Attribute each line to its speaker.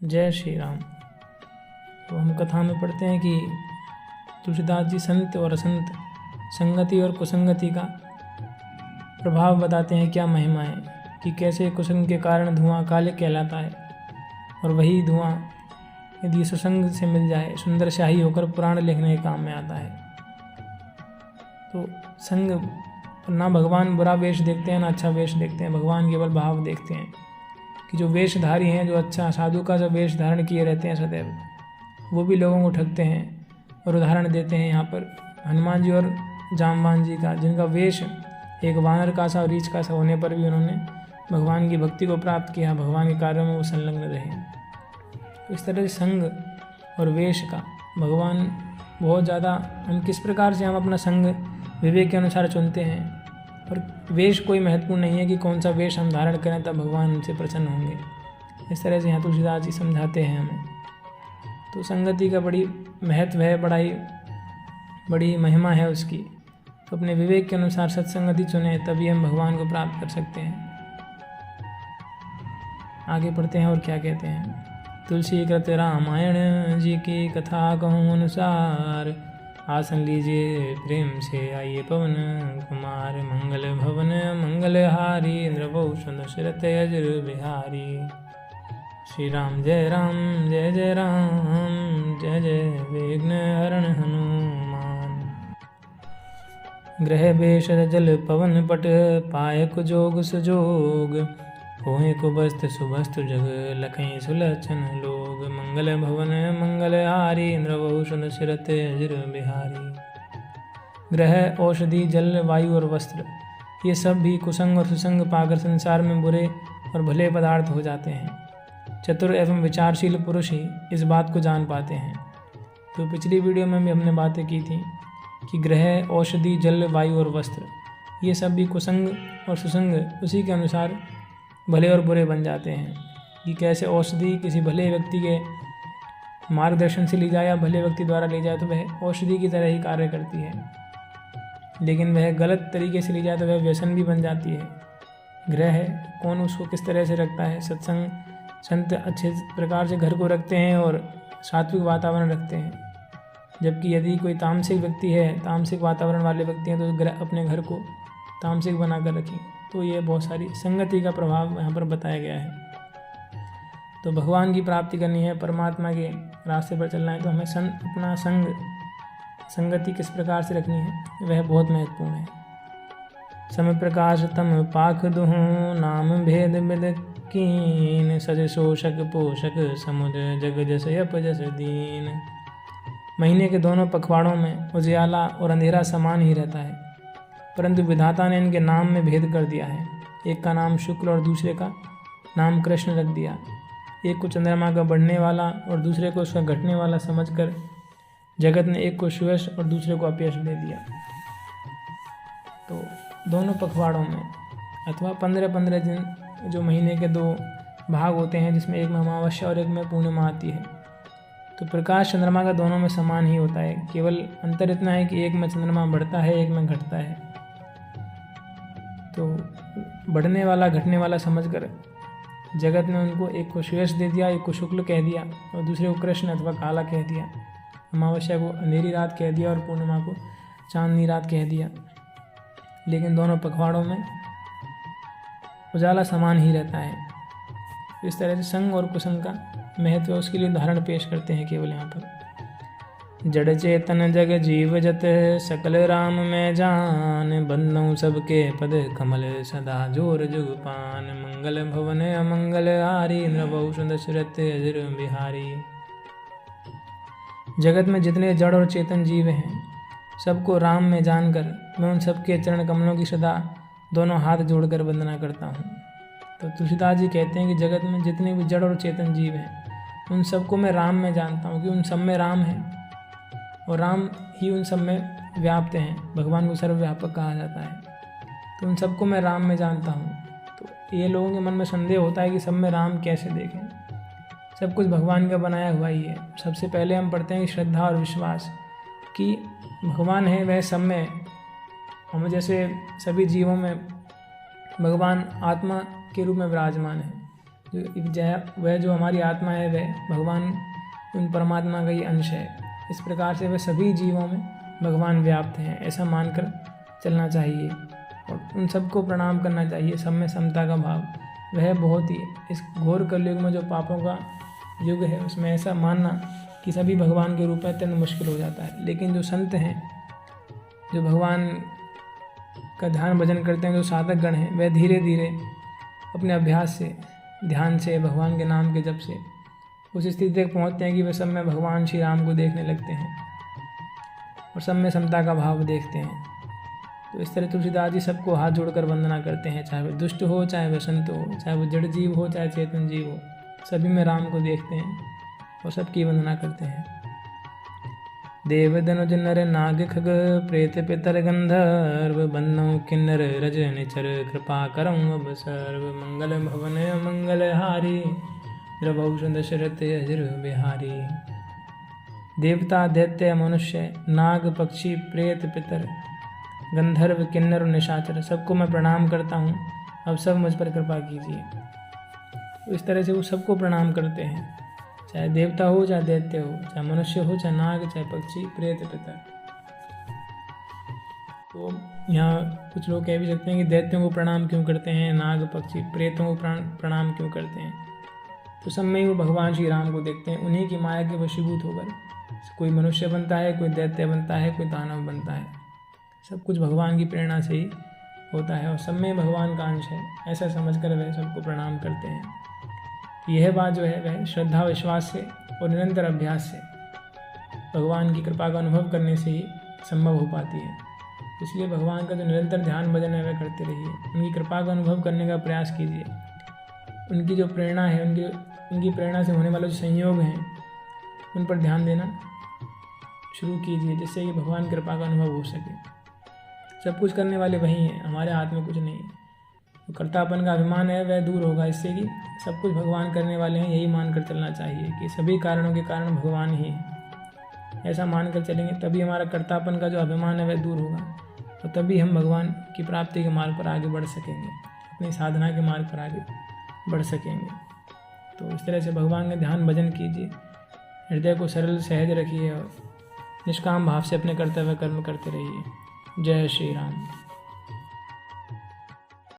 Speaker 1: जय श्री राम। तो हम कथा में पढ़ते हैं कि तुलसीदास जी संत और असंत, संगति और कुसंगति का प्रभाव बताते हैं। क्या महिमा है कि कैसे कुसंग के कारण धुआं काले कहलाता है और वही धुआं यदि सुसंग से मिल जाए सुंदर शाही होकर पुराण लिखने के काम में आता है। तो संग ना भगवान बुरा वेश देखते हैं ना अच्छा वेश देखते हैं, भगवान केवल भाव देखते हैं कि जो वेशधारी हैं, जो अच्छा साधु का जो वेश धारण किए रहते हैं सदैव, वो भी लोगों को ठगते हैं। और उदाहरण देते हैं यहाँ पर हनुमान जी और जामवान जी का, जिनका वेश एक वानर का सा और रीछ का सा होने पर भी उन्होंने भगवान की भक्ति को प्राप्त किया, भगवान के कार्यों में वो संलग्न रहे। इस तरह से संग और वेश का भगवान बहुत ज़्यादा, हम किस प्रकार से हम अपना संग विवेक के अनुसार चुनते हैं। और वेश कोई महत्वपूर्ण नहीं है कि कौन सा वेश हम धारण करें तब भगवान हमसे प्रसन्न होंगे। इस तरह से यहाँ तुलसीदास जी समझाते हैं हमें। तो संगति का बड़ी महत्व है, बड़ी महिमा है उसकी। तो अपने विवेक के अनुसार सत्संगति चुने, तभी हम भगवान को प्राप्त कर सकते हैं। आगे पढ़ते हैं और क्या कहते हैं। तुलसी कृत रामायण जी की कथा कहूँ अनुसार, आसन लीजिए प्रेम से आइए पवन कुमार। मंगल भवन मंगलहारी, नृभूषण दशरथ अजर बिहारी। श्री राम जय जय राम, जय जय विघ्न हरण हनुमान। ग्रह बेश जल पवन पट, पाय कुजोग सुजोग। होए कुबस्त सुबस्त जग, लखें सुलक्षण लोग। मंगल भवन मंगलहारी, नृभूषण दशरथ अजर बिहारी। ग्रह, औषधि, जल, वायु और वस्त्र, ये सब भी कुसंग और सुसंग पाकर संसार में बुरे और भले पदार्थ हो जाते हैं। चतुर एवं विचारशील पुरुष ही इस बात को जान पाते हैं। तो पिछली वीडियो में भी हमने बातें की थी कि ग्रह, औषधि, जल, वायु और वस्त्र, ये सब भी कुसंग और सुसंग उसी के अनुसार भले और बुरे बन जाते हैं। कि कैसे औषधि किसी भले व्यक्ति के मार्गदर्शन से ली जाए या भले व्यक्ति द्वारा ली जाए तो वह औषधि की तरह ही कार्य करती है, लेकिन वह गलत तरीके से ली जाए तो वह व्यसन भी बन जाती है। ग्रह है, कौन उसको किस तरह से रखता है। सत्संग संत अच्छे प्रकार से घर को रखते हैं और सात्विक वातावरण रखते हैं, जबकि यदि कोई तामसिक व्यक्ति है, तामसिक वातावरण वाले व्यक्ति हैं, तो अपने घर को तामसिक बनाकर रखें। तो ये बहुत सारी संगति का प्रभाव यहाँ पर बताया गया है। तो भगवान की प्राप्ति करनी है, परमात्मा के रास्ते पर चलना है, तो हमें अपना संगति किस प्रकार से रखनी है वह बहुत महत्वपूर्ण है। समय प्रकाश तम पाख दुहूँ, नाम भेद बिद कीन। सज शोषक पोषक समुद्र, जग जस यप जस दीन। महीने के दोनों पखवाड़ों में उजियाला और अंधेरा समान ही रहता है, परंतु विधाता ने इनके नाम में भेद कर दिया है। एक का नाम शुक्ल और दूसरे का नाम कृष्ण रख दिया। एक को चंद्रमा का बढ़ने वाला और दूसरे को उसका घटने वाला समझकर जगत ने एक को सुयश और दूसरे को अपयश दे दिया। तो दोनों पखवाड़ों में अथवा 15-15 दिन जो महीने के 2 भाग होते हैं, जिसमें एक में अमावस्या और एक में पूर्णिमा आती है, तो प्रकाश चंद्रमा का दोनों में समान ही होता है। केवल अंतर इतना है कि एक में चंद्रमा बढ़ता है, एक में घटता है। तो बढ़ने वाला घटने वाला समझकर जगत ने उनको एक को सुयश दे दिया, एक को शुक्ल कह दिया और दूसरे को कृष्ण अथवा काला कह दिया। अमावस्या को अंधेरी रात कह दिया और पूर्णिमा को चांदनी रात कह दिया। लेकिन दोनों पखवाड़ों में उजाला समान ही रहता है। इस तरह से संग और कुसंग का महत्व है, उसके लिए उदाहरण पेश करते हैं केवल यहाँ पर। जड़ चेतन जग जीव जत, सकल राम में जान। बंदौ सबके पद कमल, सदा जोर जुग पान। मंगल भवन अमंगल हारी, नृभूषण दशरथ अजर बिहारी। जगत में जितने जड़ और चेतन जीव हैं, सबको राम में जानकर मैं उन सबके चरण कमलों की सदा दोनों हाथ जोड़कर वंदना करता हूँ। तो तुलसीदास जी कहते हैं कि जगत में जितने भी जड़ और चेतन जीव हैं, उन सबको मैं राम में जानता हूँ कि उन सब में राम है और राम ही उन सब में व्याप्त हैं। भगवान को सर्वव्यापक कहा जाता है। तो उन सबको मैं राम में जानता हूँ। तो ये लोगों के मन में संदेह होता है कि सब में राम कैसे देखें। सब कुछ भगवान का बनाया हुआ ही है। सबसे पहले हम पढ़ते हैं श्रद्धा और विश्वास कि भगवान है वह सब में, हम जैसे सभी जीवों में भगवान आत्मा के रूप में विराजमान है। वह जो हमारी आत्मा है वह भगवान उन परमात्मा का ही अंश है। इस प्रकार से वह सभी जीवों में भगवान व्याप्त हैं, ऐसा मानकर चलना चाहिए और उन सबको प्रणाम करना चाहिए। सब में समता का भाव वह बहुत ही इस घोर कलयुग में जो पापों का युग है उसमें ऐसा मानना कि सभी भगवान के रूप में अत्यंत मुश्किल हो जाता है। लेकिन जो संत हैं, जो भगवान का ध्यान भजन करते हैं, जो साधक गण हैं, वह धीरे धीरे अपने अभ्यास से, ध्यान से, भगवान के नाम के जप से उस स्थिति तक पहुँचते हैं कि वे सब में भगवान श्री राम को देखने लगते हैं और सब में समता का भाव देखते हैं। तो इस तरह तुलसीदास जी सबको हाथ जोड़कर वंदना करते हैं, चाहे वह दुष्ट हो, चाहे वह संत हो, चाहे वह जड़ जीव हो, चाहे चेतन जीव हो, सभी में राम को देखते हैं और सबकी वंदना करते हैं। देव दनुज नर नाग खग प्रेत पितर गंधर्व बन्नो किन्नर रज निचर कृपा करम अब सर्व मंगल भवन मंगल हारी द्रभूषण दशरथ अजर बिहारी। देवता दैत्य मनुष्य नाग पक्षी प्रेत पितर गंधर्व किन्नर और निशाचर सबको मैं प्रणाम करता हूँ, अब सब मुझ पर कृपा कीजिए। तो इस तरह से वो सबको प्रणाम करते हैं, चाहे देवता हो, चाहे दैत्य हो, चाहे मनुष्य हो, चाहे नाग, चाहे पक्षी, प्रेत पितर। तो यहाँ कुछ लोग कह भी सकते हैं कि दैत्यों को प्रणाम क्यों करते हैं, नाग पक्षी प्रेतों को प्रणाम क्यों करते हैं। तो सब में ही वो भगवान श्री राम को देखते हैं, उन्हीं की माया के वशीभूत होकर कोई मनुष्य बनता है, कोई दैत्य बनता है, कोई दानव बनता है। सब कुछ भगवान की प्रेरणा से ही होता है और सब में भगवान का अंश है, ऐसा समझकर वह सबको प्रणाम करते हैं। यह बात जो है वह श्रद्धा विश्वास से और निरंतर अभ्यास से भगवान की कृपा का अनुभव करने से ही संभव हो पाती है। इसलिए भगवान का जो निरंतर ध्यान भजन है वह करते रहिए, उनकी कृपा का अनुभव करने का प्रयास कीजिए। उनकी जो प्रेरणा है, उनकी प्रेरणा से होने वाले जो संयोग हैं उन पर ध्यान देना शुरू कीजिए, जिससे कि भगवान की कृपा का अनुभव हो सके। सब कुछ करने वाले वही हैं, हमारे हाथ में कुछ नहीं है। तो कर्तापन का अभिमान है वह दूर होगा इससे कि सब कुछ भगवान करने वाले हैं, यही मानकर चलना चाहिए कि सभी कारणों के कारण भगवान ही है। ऐसा मानकर चलेंगे तभी हमारा कर्तापन का जो अभिमान है वह दूर होगा और तभी हम भगवान की प्राप्ति के मार्ग पर आगे बढ़ सकेंगे, अपनी साधना के मार्ग पर आगे बढ़ सकेंगे। तो इस तरह से भगवान का ध्यान भजन कीजिए, हृदय को सरल सहज रखिए और निष्काम भाव से अपने कर्तव्य कर्म करते रहिए। जय श्री राम।